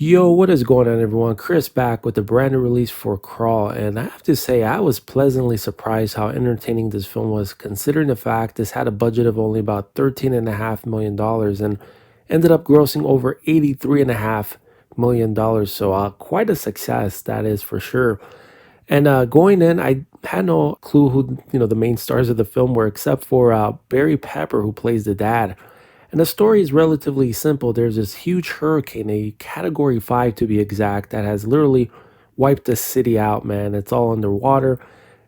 Yo, what is going on, everyone? Chris back with the brand new release for Crawl, and I have to say, I was pleasantly surprised how entertaining this film was, considering the fact this had a budget of only about $13.5 million and ended up grossing over $83.5 million. So, quite a success, that is for sure. And going in, I had no clue who the main stars of the film were, except for BarryPepper, who plays the dad. And the story is relatively simple. There's this huge hurricane, a category 5 to be exact, that has literally wiped the city out, man. It's all underwater.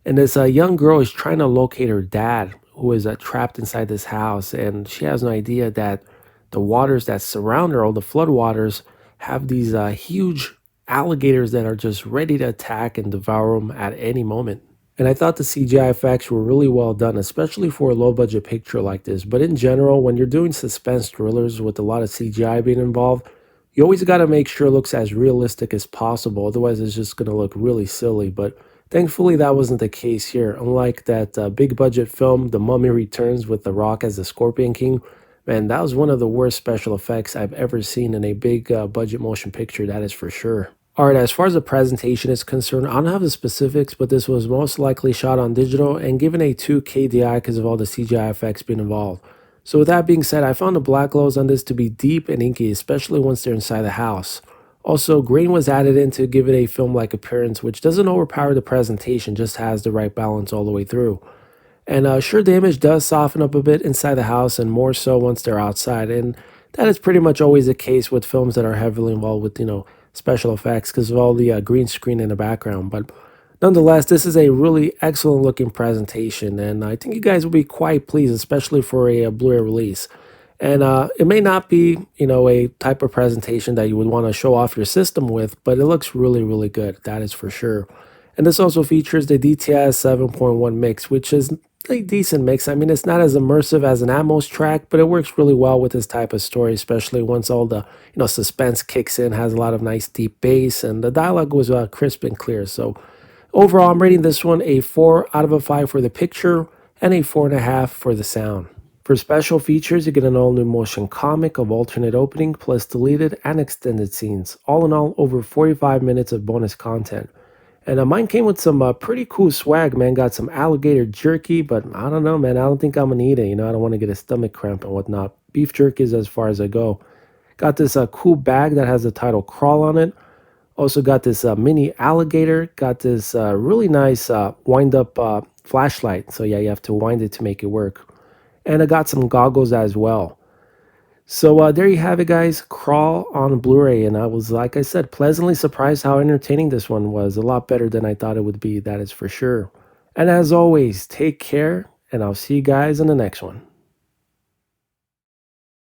And this young girl is trying to locate her dad, who is trapped inside this house. And she has no idea that the waters that surround her, all the floodwaters, have these huge alligators that are just ready to attack and devour them at any moment. And I thought the CGI effects were really well done, especially for a low budget picture like this. But in general, when you're doing suspense thrillers with a lot of CGI being involved, you always got to make sure it looks as realistic as possible. Otherwise, it's just going to look really silly. But thankfully, that wasn't the case here. Unlike that big budget film, The Mummy Returns with The Rock as the Scorpion King, man, that was one of the worst special effects I've ever seen in a big budget motion picture, that is for sure. Alright, as far as the presentation is concerned, I don't have the specifics, but this was most likely shot on digital and given a 2K DI because of all the CGI effects being involved. So with that being said, I found the black glows on this to be deep and inky, especially once they're inside the house. Also, grain was added in to give it a film-like appearance, which doesn't overpower the presentation, just has the right balance all the way through. And sure, the image does soften up a bit inside the house and more so once they're outside. And that is pretty much always the case with films that are heavily involved with, special effects because of all the green screen in the background. But nonetheless, this is a really excellent looking presentation. And I think you guys will be quite pleased, especially for a Blu-ray release. And it may not be, a type of presentation that you would want to show off your system with, but it looks really, really good. That is for sure. And this also features the DTS 7.1 mix, which is a decent mix. I mean, it's not as immersive as an Atmos track, but it works really well with this type of story, especially once all the, suspense kicks in, has a lot of nice deep bass, and the dialogue was crisp and clear. So overall, I'm rating this one a 4 out of a 5 for the picture and a 4.5 for the sound. For special features, you get an all-new motion comic of alternate opening, plus deleted and extended scenes. All in all, over 45 minutes of bonus content. And mine came with some pretty cool swag, man. Got some alligator jerky, but I don't know, man. I don't think I'm going to eat it. I don't want to get a stomach cramp and whatnot. Beef jerky is as far as I go. Got this cool bag that has the title Crawl on it. Also got this mini alligator. Got this really nice wind-up flashlight. So yeah, you have to wind it to make it work. And I got some goggles as well. So there you have it, guys. Crawl on Blu-ray, and I was, like I said, pleasantly surprised how entertaining this one was. A lot better than I thought it would be, that is for sure. And as always, take care, and I'll see you guys in the next one.